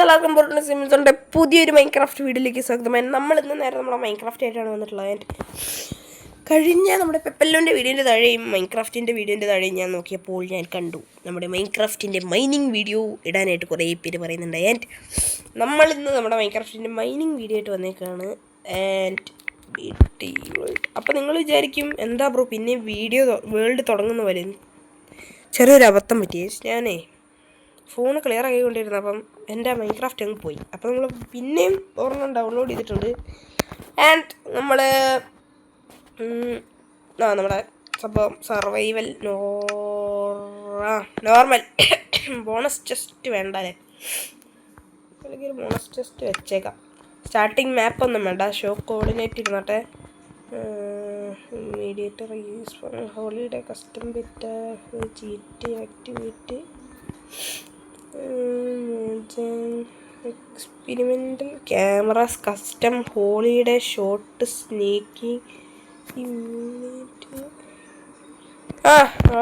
എല്ലാവർക്കും പറഞ്ഞ സിമിസോണിൻ്റെ പുതിയൊരു മൈൻക്രാഫ്റ്റ് വീഡിയോയിലേക്ക് സ്വാഗതം. നമ്മൾ ഇന്ന് നേരെ നമ്മുടെ മൈൻക്രാഫ്റ്റ് ആയിട്ടാണ് വന്നിട്ടുള്ളത്. കഴിഞ്ഞ നമ്മുടെ പെപ്പല്ലോൻ്റെ വീഡിയോൻ്റെ താഴെയും മൈൻക്രാഫ്റ്റിൻ്റെ വീഡിയോൻ്റെ താഴെയും ഞാൻ നോക്കിയപ്പോൾ ഞാൻ കണ്ടു നമ്മുടെ മൈൻക്രാഫ്റ്റിൻ്റെ മൈനിങ് വീഡിയോ ഇടാനായിട്ട് കുറേ പേര് പറയുന്നുണ്ട്. ആൻഡ് നമ്മളിന്ന് നമ്മുടെ മൈൻക്രാഫ്റ്റിൻ്റെ മൈനിങ് വീഡിയോ ആയിട്ട് വന്നേക്കാണ്. ആൻഡ് അപ്പോൾ നിങ്ങൾ വിചാരിക്കും എന്താ ബ്രോ പിന്നെ വീഡിയോ വേൾഡ് തുടങ്ങുന്ന പോലെ. ചെറിയൊരു അബദ്ധം പറ്റിയേ, ഞാനേ ഫോൺ ക്ലിയർ ആക്കിക്കൊണ്ടിരുന്നു. അപ്പം എൻ്റെ മൈൻക്രാഫ്റ്റ് അങ്ങ് പോയി. അപ്പോൾ നമ്മൾ പിന്നെയും ഒരെണ്ണം ഡൗൺലോഡ് ചെയ്തിട്ടുണ്ട്. ആൻഡ് നമ്മൾ നമ്മുടെ സംഭവം സർവൈവൽ നോർമൽ ബോണസ് ടെസ്റ്റ് വേണ്ടല്ലേ, അല്ലെങ്കിൽ ഒരു ബോണസ് ടെസ്റ്റ് വെച്ചേക്കാം. സ്റ്റാർട്ടിങ് മാപ്പ് ഒന്നും വേണ്ട, ഷോ കോർഡിനേറ്റ് ഇരുന്നോട്ടെ. Mediator use holiday custom bit cheat activate experimental cameras custom holiday shot snaking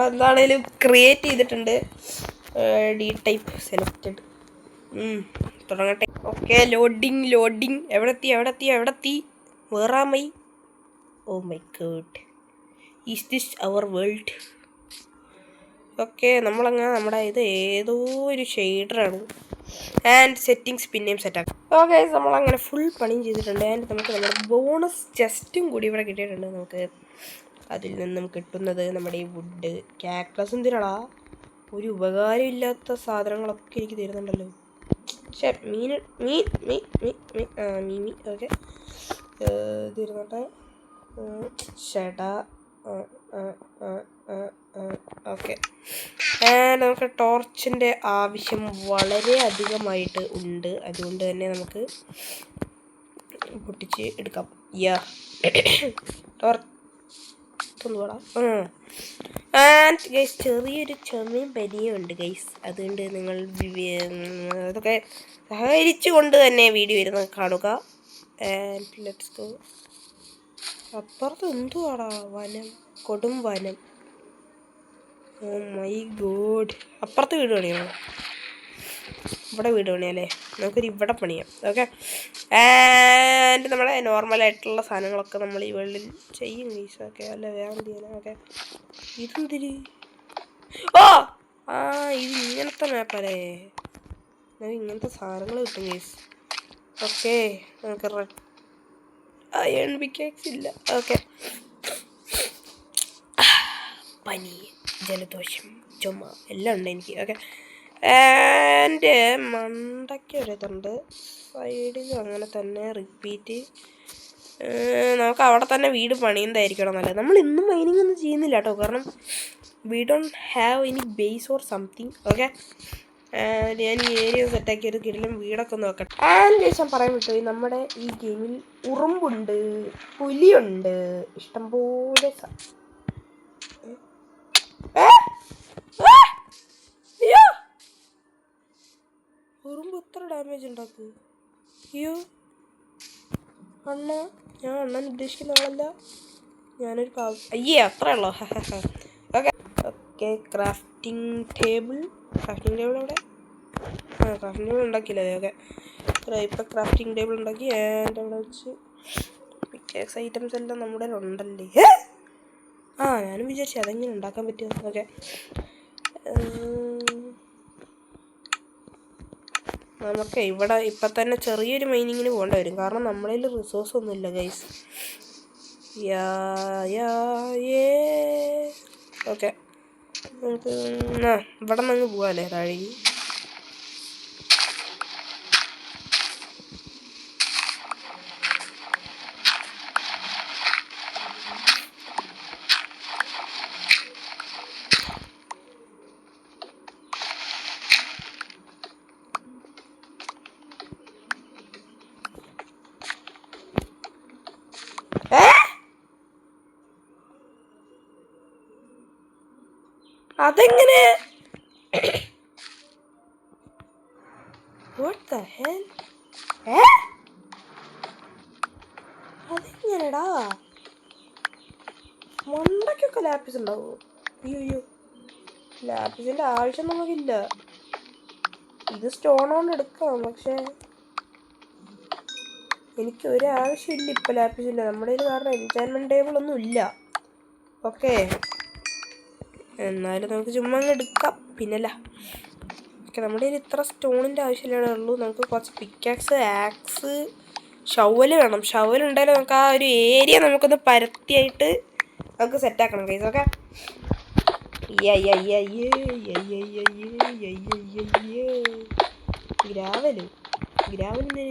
എന്താണേലും ക്രിയേറ്റ് ചെയ്തിട്ടുണ്ട്. D type selected. തുടങ്ങട്ടെ. Okay, loading. എവിടെത്തി വേറാമൈ? Oh my god, is this our world? Okay, നമ്മളങ്ങനെ നമ്മുടെ ഇത് ഏതോ ഒരു ഷെയ്ഡറാണ്. ആൻഡ് സെറ്റിങ്സ് പിന്നെയും സെറ്റാക്കാം. ഓക്കെ, നമ്മളങ്ങനെ ഫുൾ പണിയും ചെയ്തിട്ടുണ്ട്. ആൻഡ് നമുക്ക് നമ്മുടെ ബോണസ് ചെസ്റ്റും കൂടി ഇവിടെ കിട്ടിയിട്ടുണ്ട്. നമുക്ക് അതിൽ നിന്നും കിട്ടുന്നത് നമ്മുടെ ഈ വുഡ് കാക്ടസ്. എന്തിനാടാ ഒരു ഉപകാരമില്ലാത്ത സാധനങ്ങളൊക്കെ എനിക്ക് തരുന്നുണ്ടല്ലോ. പക്ഷേ മീമി ഓക്കെ തരുന്നുണ്ട്. ചേട്ടാ ഓക്കെ. നമുക്ക് ടോർച്ചിൻ്റെ ആവശ്യം വളരെ അധികമായിട്ട് ഉണ്ട്. അതുകൊണ്ട് തന്നെ നമുക്ക് പൊട്ടിച്ച് എടുക്കാം. ടോർച്ചൊന്നുകൂടാ. ആൻഡ് ഗൈസ്, ചെറിയൊരു ചുമയും പനിയും ഉണ്ട് ഗൈസ്. അതുകൊണ്ട് നിങ്ങൾ അതൊക്കെ സഹകരിച്ചു കൊണ്ട് തന്നെ വീഡിയോ ഇരുന്ന് കാണുക. And let's go. അപ്പുറത്ത് എന്തുവാടാ? വനം, കൊടും വനം. ഓ മൈ ഗോഡ്, അപ്പുറത്ത് വീട് പണിയാണോ? ഇവിടെ വീട് പണിയല്ലേ, നമുക്കൊരു ഇവിടെ പണിയാം. ഓക്കെ, ആൻഡ് നമ്മുടെ നോർമലായിട്ടുള്ള സാധനങ്ങളൊക്കെ നമ്മൾ ഈ വേൾഡിൽ ചെയ്യും ഗൈസ്. ഓക്കെ, അല്ല വേറെ എന്ത് ചെയ്യാനാ? ഓക്കെ, ഇതെന്തിരി? ഇത് ഇങ്ങനത്തെ മാപ്പല്ലേ, നമുക്ക് ഇങ്ങനത്തെ സാധനങ്ങൾ കിട്ടും ഗൈസ്. ഓക്കെ, നമുക്ക് റെഡ് അയൺ പിക്കാക്സ് ഇല്ല. ഓക്കെ, പനി, ജലദോഷം, ചുമ എല്ലാം ഉണ്ട് എനിക്ക്. ഓക്കെ, ആൻഡ് മണ്ടയ്ക്ക് ഒരിതുണ്ട് സൈഡിൽ, അങ്ങനെ തന്നെ റിപ്പീറ്റ്. നമുക്ക് അവിടെ തന്നെ വീട് പണിയുന്നതായിരിക്കണം നല്ലത്. നമ്മൾ ഇന്നും മൈനിങ് ഒന്നും ചെയ്യുന്നില്ല കേട്ടോ, കാരണം we don't have any base or something. Okay, ഞാൻ ഈ ഏരിയ സെറ്റാക്കി ഒരു കിടിലും വീടൊക്കെ നോക്കട്ടെ. ആൻഡ് ശേഷം പറയാൻ വിട്ടു, നമ്മുടെ ഈ ഗെയിമിൽ ഉറുമ്പുണ്ട്, പുലിയുണ്ട്, ഇഷ്ടംപോലെ. അയ്യോ, ഉറുമ്പ് എത്ര ഡാമേജ് ഉണ്ടാക്കും? അയ്യോ അണ്ണ, ഞാൻ അണ്ണൻ ഉദ്ദേശിക്കുന്ന ആളല്ല, ഞാനൊരു അയ്യേ അത്രേ ഉള്ളോ? ഓക്കെ, ക്രാഫ്റ്റിംഗ് ടേബിൾ അവിടെ. ക്രാഫ്റ്റിംഗ് ടേബിൾ ഉണ്ടാക്കിയില്ലേ? ഓക്കെ, ഇപ്പം ക്രാഫ്റ്റിംഗ് ടേബിൾ ഉണ്ടാക്കി. ആൻഡ് അവിടെ വെച്ച് പിക്കേക്സ് ഐറ്റംസ് എല്ലാം നമ്മുടെ ഉണ്ടല്ലേ. ഞാനും വിചാരിച്ചു അതെങ്ങനെ ഉണ്ടാക്കാൻ പറ്റുമോ. ഓക്കെ, നമുക്ക് ഇവിടെ ഇപ്പം തന്നെ ചെറിയൊരു മൈനിങ്ങിന് പോകേണ്ടി വരും, കാരണം നമ്മളതിൽ റിസോഴ്സ് ഒന്നുമില്ല ഗൈസ്. ഓക്കെ, നമുക്ക് ഇവിടെ നിന്ന് പോവാല്ലേ താഴേക്ക്. അതെങ്ങനെ? What the hell? അതെങ്ങനെടാ? മണ്ടയ്ക്കൊക്കെ ലാപ്പിസ് ഉണ്ടാവോ? അയ്യോ, ലാപ്പിസിൻ്റെ ആവശ്യം നമുക്കില്ല. ഇത് സ്റ്റോൺ കൊണ്ട് എടുക്കാം, പക്ഷേ എനിക്ക് ഒരാവശ്യമില്ല ഇപ്പം ലാപ്പിസില്ല. നമ്മുടെ കയ്യിൽ കാരണം എൻചാൻമെൻറ്റ് ടേബിൾ ഒന്നും ഇല്ല. ഓക്കെ, എന്നാലും നമുക്ക് ചുമ്മാ അങ്ങ് എടുക്കാം, പിന്നല്ല. ഓക്കെ, നമ്മുടെ കയ്യിൽ ഇത്ര സ്റ്റോണിൻ്റെ ആവശ്യമില്ലേ ഉള്ളൂ. നമുക്ക് കുറച്ച് പിക്കാക്സ്, ആക്സ്, ഷവല് വേണം. ഷവൽ ഉണ്ടായാലും നമുക്ക് ആ ഒരു ഏരിയ നമുക്കൊന്ന് പരത്തിയായിട്ട് നമുക്ക് സെറ്റാക്കണം ഗൈസ്. ഓക്കെ, ഗ്രാവലിന്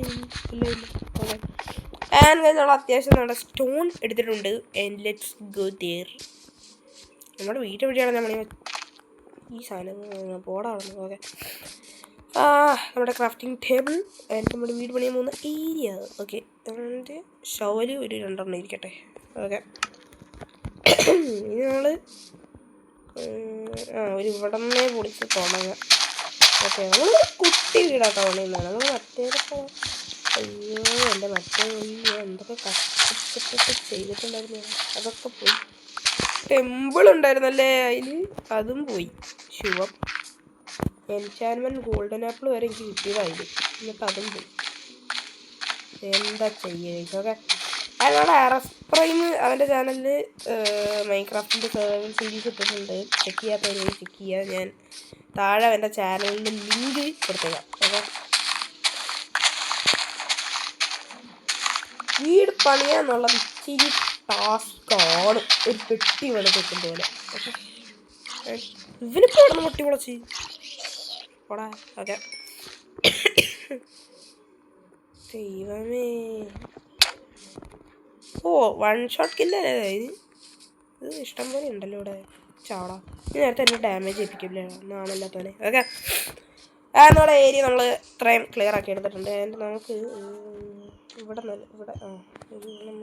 നമ്മൾ അത്യാവശ്യം നമ്മുടെ സ്റ്റോൺ എടുത്തിട്ടുണ്ട്. And let's go there. നമ്മുടെ വീട് എവിടെയാണ്? നമ്മൾ ഈ സാധനം പോടാണ്. ഓക്കെ, നമ്മുടെ ക്രാഫ്റ്റിംഗ് ടേബിൾ ആൻഡ് നമ്മുടെ വീട് പണിയാൻ പോകുന്ന ഏരിയ. ഓക്കെ, ആൻഡ് ഷവല് ഒരു 2 ഇരിക്കട്ടെ. ഓക്കെ, ഇനി നമ്മൾ ഒരു ഇവിടെ നിന്നേ പൊളിച്ച് തുടങ്ങാം. ഓക്കെ, നമ്മൾ കുട്ടി വീടാട്ടോ പണിയുന്നതാണ്. നമ്മൾ മറ്റേതൊക്കെ അയ്യോ എൻ്റെ മറ്റേ ഞാൻ എന്തൊക്കെ കഷ്ടപ്പെട്ടിട്ട് ചെയ്തിട്ടുണ്ടായിരുന്നു, അതൊക്കെ പോയി. ടെമ്പിൾ ഉണ്ടായിരുന്നല്ലേ അതിൽ, അതും പോയി. ശുഭം. എൻചാൻമെൻറ്റ് ഗോൾഡൻ ആപ്പിൾ വരെ എനിക്ക് കിട്ടിയതായിരുന്നു, എന്നിട്ട് അതും പോയി. എന്താ ചെയ്യുക? ഓക്കെ, അതിനോട് ആർഎസ് പ്രൈം അവൻ്റെ ചാനലിൽ മൈൻക്രാഫ്റ്റിൻ്റെ സർവൈവൽ സീരീസ് ഇട്ടിട്ടുണ്ട്. ചെക്ക് ചെയ്യാത്തവർ പോയി ചെക്ക് ചെയ്യുക. ഞാൻ താഴെ അവൻ്റെ ചാനലിൻ്റെ ലിങ്ക് കൊടുത്തേക്കാം. ഓക്കെ, വീട് പണിയാന്നുള്ളത് ഇച്ചിരി ടാസ്ക്കാണ്, ഒരു പെട്ടി വെളുപ്പിക്കും പോലെ. ഓക്കെ, ഇവനിപ്പോൾ അവിടെ നിന്ന് പൊട്ടി പൊളച്ച് പോടാ. ഓക്കെ, ദൈവമേ. ഓ, 1 ഷോട്ട് കില്ലല്ലേ ഇത്? ഇത് ഇഷ്ടം പോലെ ഉണ്ടല്ലോ ഇവിടെ. ചാടാ, ഈ നേരത്തെ എന്നെ ഡാമേജ് ഏൽപ്പിക്കില്ലേ നാണല്ലാത്തവനെ. ഓക്കെ, നമ്മുടെ ഏരിയ നമ്മൾ ഇത്രയും ക്ലിയർ ആക്കി എടുത്തിട്ടുണ്ട്. അതിൻ്റെ നമുക്ക് ഇവിടെ ഇവിടെ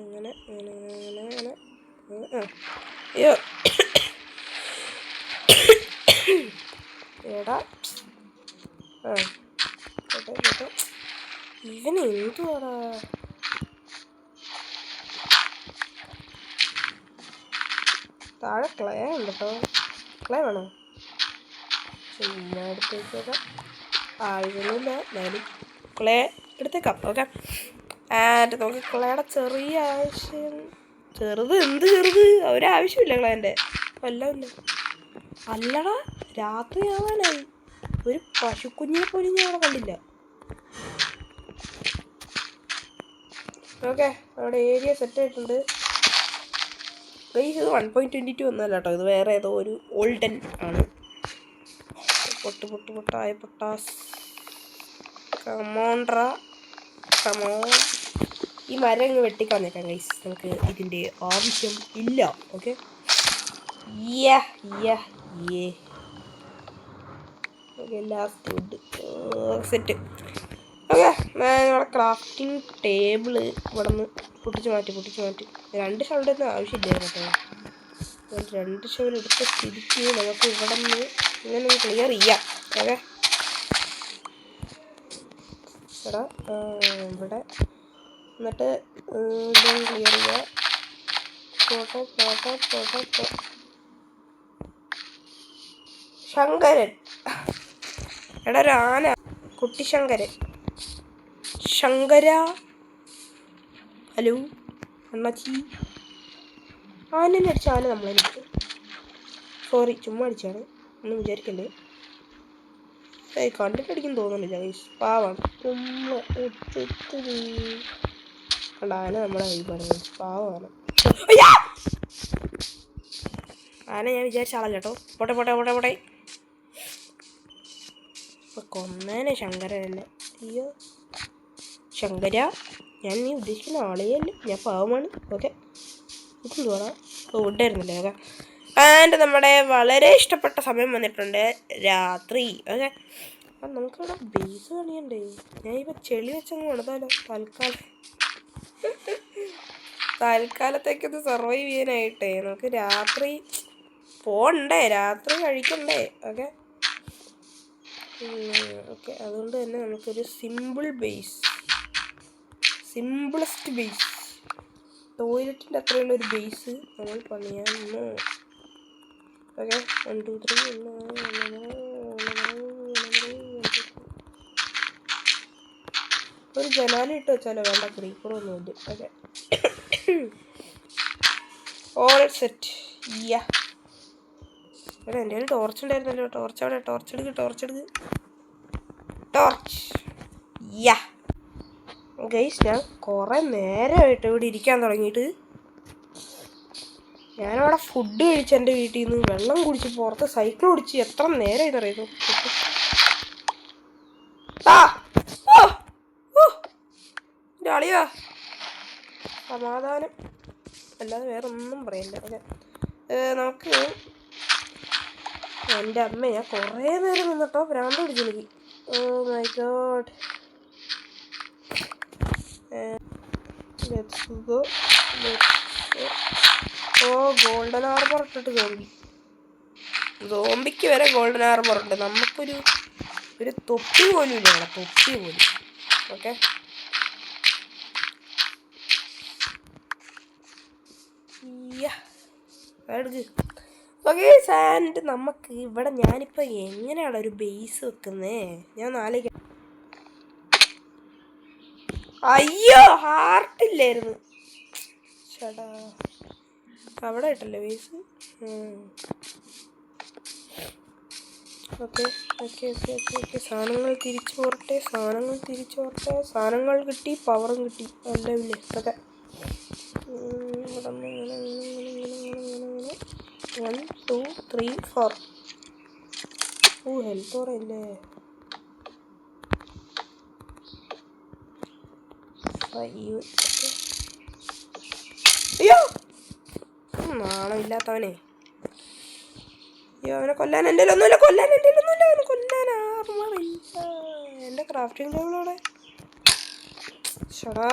ഇങ്ങനെ അയ്യോ എടാ കേട്ടോ ഇവന് എന്തുവാടാ? താഴെ ക്ലേ ഉണ്ട് കേട്ടോ. ക്ലേ വേണോ? ചുമ്മാ എടുത്തേക്കാം. ആവശ്യമൊന്നുമില്ല, എന്നാലും ക്ലേ എടുത്തേക്കാം. ഓക്കെ, ആൻഡ് നമുക്ക് ക്ലേയുടെ ചെറിയ ആവശ്യം. ചെറുത് എന്ത് ചെറുത്? ഒരാവശ്യമില്ല ക്ലേൻ്റെ. വല്ലതുമില്ല. അല്ലടാ, രാത്രിയാവാനായി. ഒരു പശുക്കുഞ്ഞിനെ പോലും ഞാൻ അവിടെ കണ്ടില്ല. ഓക്കെ, അവിടെ ഏരിയ സെറ്റ് ആയിട്ടുണ്ട്. ഇത് 1.22 ഒന്നല്ല കേട്ടോ, ഇത് വേറെ ഏതോ ഒരു ഓൾഡൻ ആണ്. പൊട്ടായ പൊട്ടാസ്. കമോൺട്ര കമോൺ. ഈ മരം ഇങ്ങ് വെട്ടിക്കളഞ്ഞേക്കാം ഗൈസ്, നമുക്ക് ഇതിൻ്റെ ആവശ്യം ഇല്ല. Okay, last wood set. Okay, നമ്മുടെ ക്രാഫ്റ്റിംഗ് ടേബിള് ഇവിടെ നിന്ന് പൊട്ടിച്ച് മാറ്റി. 2 ഷവലിൻ്റെ ഒന്നും ആവശ്യമില്ല കേട്ടോ. 2 ഷവൽ എടുത്ത സ്ഥിതിക്ക് നമുക്ക് ഇവിടെ നിന്ന് ഇങ്ങനെ ഒന്ന് ക്ലിയർ ചെയ്യാം. ഓക്കെ, എടാ ഇവിടെ എന്നിട്ട് ഇതും ക്ലിയർ ചെയ്യുക. ശങ്കരൻ, എടാ ഒരു ആന, കുട്ടി ശങ്കരൻ. ശങ്കര, ഹലോ അണ്ണാച്ചി. ആനെ അടിച്ച ആന നമ്മളെനിക്ക് സോറി, ചുമ്മാ അടിച്ചാണ്, ഒന്നും വിചാരിക്കണ്ടേ. കണ്ടിട്ടടിക്കും തോന്നുന്നില്ല ഗൈസ്, പാവാണ്. ചുമ്മാ കണ്ട ആന നമ്മളെ കൈ പറഞ്ഞു, പാവമാണ് ആന. ഞാൻ വിചാരിച്ച ആളല്ല കേട്ടോ. പോട്ടെ കൊന്നേനെ ശങ്കരൻ എന്നെ. അയ്യോ ശങ്കര, ഞാൻ നീ ഉദ്ദേശിക്കുന്ന ആളെയല്ല, ഞാൻ പാവമാണ്. ഓക്കെ, ഇതെന്തുവാടാ? വുഡായിരുന്നല്ലേ. ഓക്കെ, ആൻഡ് നമ്മുടെ വളരെ ഇഷ്ടപ്പെട്ട സമയം വന്നിട്ടുണ്ട്, രാത്രി. ഓക്കെ, അപ്പം നമുക്കിവിടെ ബേസ് പണിയണ്ടേ. ഞാൻ ഇപ്പോൾ ചെളി വെച്ചങ്ങ് കൊടുത്താലോ തൽക്കാലത്തേക്കൊന്ന് സർവൈവ് ചെയ്യാനായിട്ടേ. നമുക്ക് രാത്രി പോണ്ടേ, രാത്രി കഴിക്കണ്ടേ. ഓക്കെ, അതുകൊണ്ട് തന്നെ നമുക്കൊരു സിമ്പിളസ്റ്റ് ബേസ്, ടോയ്ലറ്റിൻ്റെ അത്രയുള്ള ഒരു ബേസ് നമ്മൾ പണിയാമെന്ന്. ഓക്കെ, 1 2 3 ഒരു ജനാല ഇട്ട് വെച്ചാലോ? വേണ്ട, ക്രീപ്പറൊന്നുമില്ല. Okay, all set. യാ, എടാ എൻ്റെ കയ്യിൽ ടോർച്ച് ഉണ്ടായിരുന്നല്ലോ. ടോർച്ച് അവിടെ. ടോർച്ച്. യാ ഗൈസ്, ഞാൻ കുറേ നേരമായിട്ട് ഇവിടെ ഇരിക്കാൻ തുടങ്ങിയിട്ട്. ഞാനവിടെ ഫുഡ് കഴിച്ച് എൻ്റെ വീട്ടിൽ നിന്ന് വെള്ളം കുടിച്ച് പുറത്ത് സൈക്കിൾ ഓടിച്ച് എത്ര നേരം ഇതറിയുന്നു. അളിയാ, സമാധാനം അല്ലാതെ വേറെ ഒന്നും പറയണ്ട. ഓക്കെ, നമുക്ക് എൻ്റെ അമ്മ ഞാൻ കുറേ നേരം നിന്നിട്ടോ ഭ്രാന്ത് പിടിച്ചു എനിക്ക്. Oh my god. Oh, golden armour ഇട്ടിട്ട് സോംബിക്ക് വരെ ഗോൾഡൻ ആർമർ ഉണ്ട്. നമുക്കൊരു തൊപ്പി പോലും ഇല്ല, തൊപ്പി പോലും. Okay, okay sand. നമുക്ക് ഇവിടെ ഞാനിപ്പോൾ എങ്ങനെയാണ് ഒരു ബേസ് വെക്കുന്നേ? ഞാൻ നാലേക്ക്. അയ്യോ, ഹാർട്ടില്ലായിരുന്നു. ചേട്ടാ, അവിടെ ഇട്ടല്ലേ ബേസ്? ഓക്കെ, സാധനങ്ങൾ തിരിച്ചു പോരട്ടെ. സാധനങ്ങൾ കിട്ടി, പവറും കിട്ടി. അല്ല ഇല്ലേ? ഓക്കെ, 1 2 3 4. ഓ, ഹെൽത്ത് കുറയില്ലേ? അയ്യോ, നാണമില്ലാത്തവനെ. അയ്യോ, അവനെ കൊല്ലാൻ എൻ്റെ ഒന്നുമില്ല. അവനെ കൊല്ലാൻ ആർമറില്ല. എൻ്റെ ക്രാഫ്റ്റിംഗ് ടേബിളോടെ ഷടാ,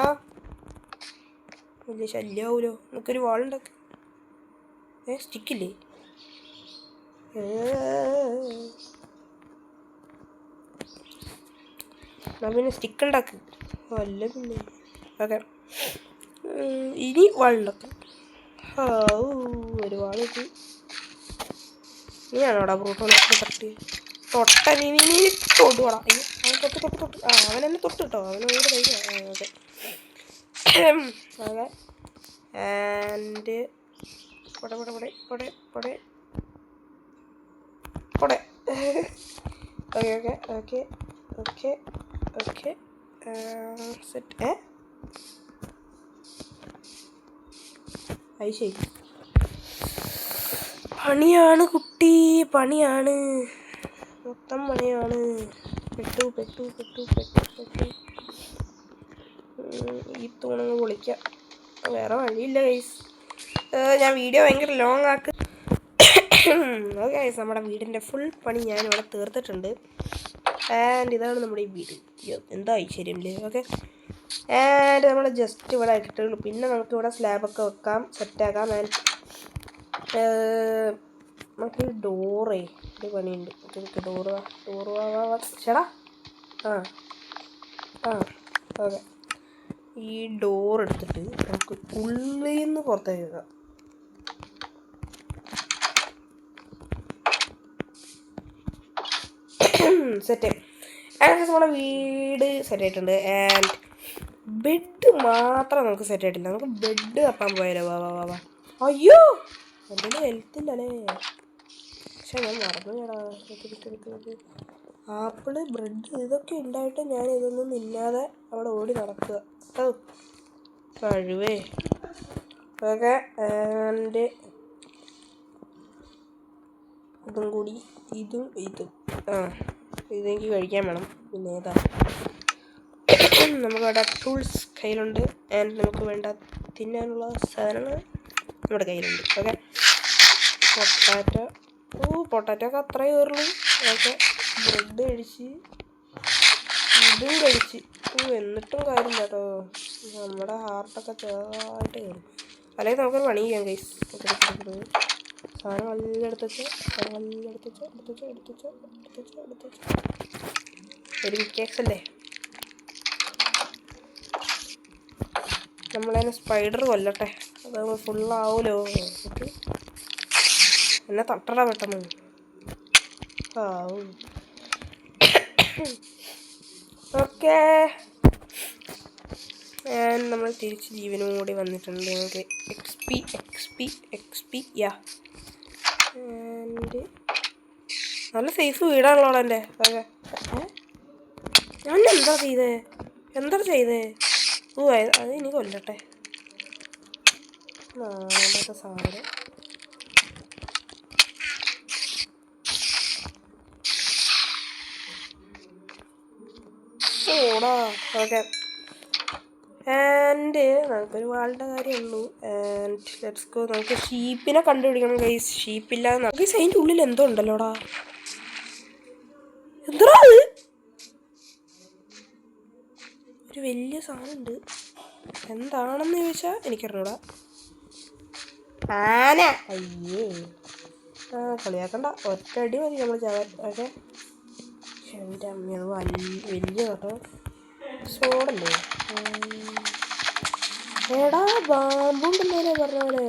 വലിയ ശല്യമാവൂലോ. നമുക്കൊരു വാളുണ്ടാക്കി. സ്റ്റിക്കില്ലേ? പിന്നെ സ്റ്റിക്ക് ഉണ്ടാക്ക്. അല്ല പിന്നെ. ഓക്കെ, ഇനി വാളുണ്ടാക്കും. ഒരു വാള് കിട്ടി. നീയാണോടാ ബ്രൂട്ടോണിക്സിനെ തട്ടി തൊട്ട? നീ തൊടുവാടാ. അയ്യോ, അവൻ തൊട്ട്. അവനെന്നെ തൊട്ട് കേട്ടോ. അവനോട് കഴിക്കാം. ഓക്കെ, ഓക്കെ, ആൻഡ് പൊടെ. Okay, set. അത് ശരി, പണിയാണ് കുട്ടി, പണിയാണ്, മൊത്തം പണിയാണ്. പെട്ടു. ഈ തൂണങ്ങ് പൊളിക്കാം. വേറെ വഴിയില്ല ഗൈസ്. ഞാൻ വീഡിയോ ഭയങ്കര ലോങ് ആക്ക്. ഓക്കെ ഗൈസ്, നമ്മുടെ വീടിൻ്റെ ഫുൾ പണി ഞാനിവിടെ തീർത്തിട്ടുണ്ട്. ആൻഡ് ഇതാണ് നമ്മുടെ ഈ വീട്. എന്താ ഐശ്വര്യമില്ലേ? ഓക്കെ, ആൻഡ് നമ്മൾ ജസ്റ്റ് ഇവിടെ ഇട്ടിട്ടുള്ളൂ. പിന്നെ നമുക്ക് ഇവിടെ സ്ലാബൊക്കെ വെക്കാം, സെറ്റാക്കാം. ആൻഡ് നമുക്ക് ഡോറേ ഒരു പണിയുണ്ട്. ഡോറ് ചേടാ. ഓക്കെ, ഈ ഡോർ എടുത്തിട്ട് നമുക്ക് ഉള്ളിൽ നിന്ന് പുറത്തേക്ക് വെക്കാം. സെറ്റ്. ആൻഡ് നമ്മുടെ വീട് സെറ്റ് ആയിട്ടുണ്ട്. ആൻഡ് ബെഡ് മാത്രം നമുക്ക് സെറ്റ് ആയിട്ടില്ല. നമുക്ക് ബെഡ് തപ്പാൻ പോയാലോ? വാ. അയ്യോ, എൻ്റെ ഹെൽത്തില്ലല്ലേ. പക്ഷെ ഞാൻ മറന്നു ചേടാ. ആപ്പിള്, ബ്രെഡ് ഇതൊക്കെ ഉണ്ടായിട്ട് ഞാൻ ഇതൊന്നും ഇല്ലാതെ അവിടെ ഓടി നടക്കുക. കഴിവേ. ഓക്കെ, ആൻഡ് ഇതും കൂടി, ഇതും ഇതെനിക്ക് കഴിക്കാൻ വേണം. പിന്നെ ഏതാ, നമുക്കവിടെ ടൂൾസ് കയ്യിലുണ്ട്. ആൻഡ് നമുക്ക് വേണ്ട തിന്നാനുള്ള സാധനങ്ങൾ നമ്മുടെ കയ്യിലുണ്ട്. ഓക്കെ, പൊട്ടാറ്റോ ഒക്കെ അത്രേ കയറുള്ളൂ. ഓക്കെ, ബ്രെഡ് കഴിച്ച്, ഇതും കഴിച്ച്. എന്നിട്ടും കാര്യം കേട്ടോ, നമ്മുടെ ഹാർട്ടൊക്കെ ചെറുതായിട്ട് കയറും. അല്ലെങ്കിൽ നമുക്കൊരു പണി ചെയ്യാം ഗൈസ്. സാധനങ്ങളെല്ലാം എടുത്ത് വെച്ച് ഒരു വിക്കേക്സ് അല്ലേ. നമ്മളതിനെ സ്പൈഡർ കൊല്ലട്ടെ, അത് ഫുള്ളാവൂലോ. എന്നെ തട്ടടാ പെട്ടെന്ന്. ഓക്കെ, നമ്മൾ തിരിച്ച് ജീവനും കൂടി വന്നിട്ടുണ്ട്. നമുക്ക് എക്സ് പി യാ. ആൻഡ് നല്ല സേഫ് വീടാണല്ലോ എൻ്റെ. അതെ, ഞാൻ എന്താ ചെയ്തേ? ഓ അത് ഇനി കൊല്ലട്ടെ. നാളത്തെ സാധനം ഓടാ. ഓക്കെ, ആൻഡ് നമുക്കൊരു വാളുടെ കാര്യമുള്ളൂ. And let's go. നമുക്ക് ഷീപ്പിനെ കണ്ടുപിടിക്കണം ഗൈസ്. ഷീപ്പില്ലാതെ ഗൈസ് അതിൻ്റെ ഉള്ളിൽ എന്തോ ഉണ്ടല്ലോടാ. എന്താ ഒരു വലിയ സാധനമുണ്ട്. എന്താണെന്ന് ചോദിച്ചാൽ എനിക്കറിഞ്ഞൂടാ. ആന. അയ്യേ, കളിയാക്കണ്ട. ഒറ്റടി മതി നമ്മൾ ചാവാൻ. ഓക്കെ, എൻ്റെ അമ്മയാണ് വലിയ കേട്ടോ. സോഡല്ലേ? എടാ ബാമ്പുണ്ടല്ലേ പറഞ്ഞ പോലെ.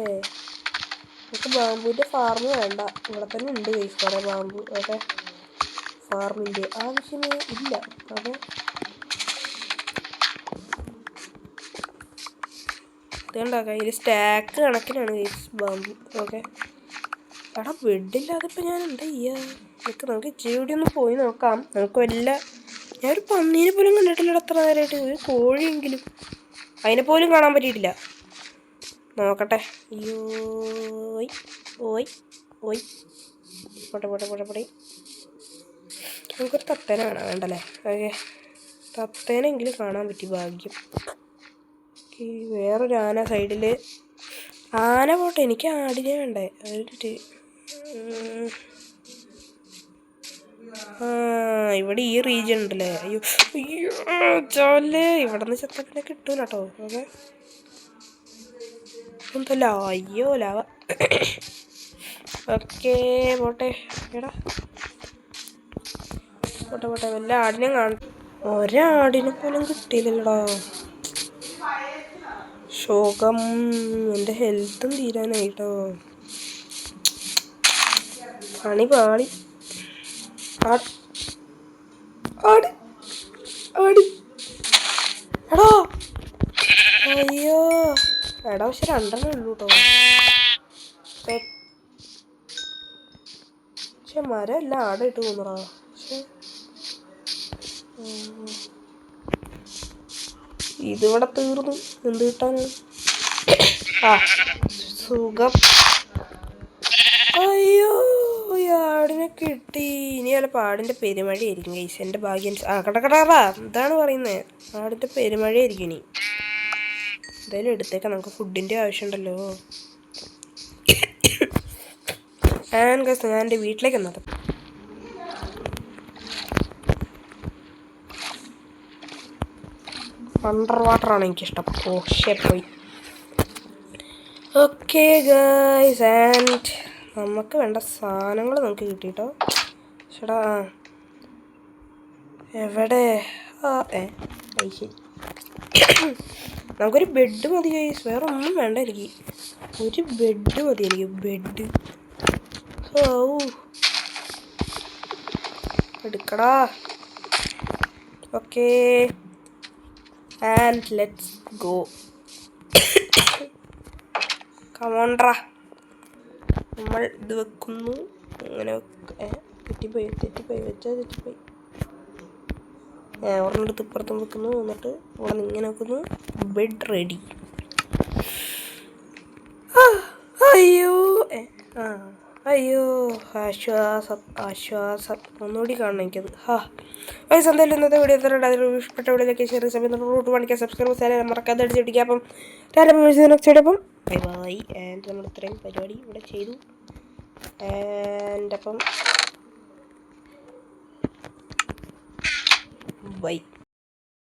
നമുക്ക് ബാമ്പുവിൻ്റെ ഫാർമ് വേണ്ട. ഇവിടെ തന്നെ ഉണ്ട് ഗൈസ് കുറേ ബാമ്പു. ഓക്കെ, ഫാർമിൻ്റെ ആവശ്യമേ ഇല്ല. ഓക്കെ, ഇതുകൊണ്ടാ കയ്യിൽ സ്റ്റാക്ക് കണക്കിനാണ് ഗൈസ് ബാമ്പു. ഓക്കെ, എടാ ബെഡില്ലാതെ ഇപ്പം ഞാൻ എന്താ ചെയ്യുക? നമുക്ക് ഇച്ചിരി കൂടി ഒന്ന് പോയി നോക്കാം. നമുക്ക് ഞാനൊരു പന്നീനെ പോലും കണ്ടിട്ടില്ല അത്ര നേരമായിട്ട്. ഒരു കോഴിയെങ്കിലും അതിനെപ്പോലും കാണാൻ പറ്റിയിട്ടില്ല. നോക്കട്ടെ. അയ്യോ, ഓയ് പോട്ടെ. നമുക്കൊരു തത്തേനെ കാണാൻ വേണ്ടല്ലേ? ഓക്കെ, തത്തേനെങ്കിലും കാണാൻ പറ്റി, ഭാഗ്യം. വേറൊരു ആന സൈഡിൽ. ആന പോട്ടെ, എനിക്ക് ആടിനെ വേണ്ടേ. ഇവിടെ ഈ റീജിയൻ ഉണ്ടല്ലേ. അയ്യോ ചോല്, ഇവിടെ നിന്ന് ചെത്തപ്പിനെ കിട്ടൂല കേട്ടോ. ഓക്കെ, എന്തല്ല. അയ്യോ ലാവ. ഓക്കെ, പോട്ടെ. എടാ പോട്ടെ വല്ല ആടിനെ കാണും. ഒരാടിനെ പോലും കിട്ടിയില്ലല്ലോടാ. ശോകം. എൻ്റെ ഹെൽത്തും തീരാനായിട്ടോ. പണി പാളി. ആട് എടാ. അയ്യോ എടാ, പക്ഷെ 2 ഉള്ളൂ കേട്ടോ. പക്ഷെ മരം എല്ലാം ആടായിട്ട് തോന്നടാ. പക്ഷെ ഇതിവിടെ തീർന്നു. എന്ത് കിട്ടാന്? സുഖം. അയ്യോ, ആടിനെ കിട്ടി. ഇനി ചിലപ്പോൾ ആടിൻ്റെ പെരുമഴയായിരിക്കും ഗൈസ്. എൻ്റെ ഭാഗ്യം. കടകടാ എന്താണ് പറയുന്നത്? ആടിൻ്റെ പെരുമഴയായിരിക്കും ഇനി. എന്തായാലും എടുത്തേക്കാം, നമുക്ക് ഫുഡിൻ്റെ ആവശ്യമുണ്ടല്ലോ. ഗൈസ് ഞാൻ എൻ്റെ വീട്ടിലേക്ക് വന്നത്. അണ്ടർ വാട്ടറാണ് എനിക്കിഷ്ടം. പോയി. ഓക്കെ ഗൈസ്, ആൻഡ് നമുക്ക് വേണ്ട സാധനങ്ങൾ നമുക്ക് കിട്ടിയിട്ടോ. ചേട്ടാ എവിടെ? ശരി, നമുക്കൊരു ബെഡ് മതി ഗൈസ്. വേറെ ഒന്നും വേണ്ട എനിക്ക്. ഒരു ബെഡ് മതി എനിക്ക്. ബെഡ് എടുക്കടാ. Okay, and let's go. കമോണ്ട്രാ. നമ്മൾ ഇത് വെക്കുന്നു. അങ്ങനെ തെറ്റിപ്പോയി. ഒരെണ്ണെടുത്ത് ഇപ്പുറത്തും വെക്കുന്നു. എന്നിട്ട് അവിടെ നിന്ന് ഇങ്ങനെ വെക്കുന്നു. Bed ready. അയ്യോ ആശ്വാസം. ഒന്നുകൂടി കാണണം എനിക്കത്. വയസ്സ് എന്തായാലും ഇന്നത്തെ വീഡിയോ എത്ര ഇഷ്ടപ്പെട്ട വീഡിയോയിലേക്ക് ഷെയർ സമയത്ത് റൂട്ട് കാണിക്കുക. സബ്സ്ക്രൈബ് ചെയ്യാൻ മറക്കാതെ അടിച്ചിടിക്കുക. അപ്പം നെക്സ്റ്റ് ബൈ. ആൻഡ് നമ്മൾ ഇത്രയും പരിപാടി ഇവിടെ ചെയ്തു. ആൻഡ് അപ്പം ബൈ.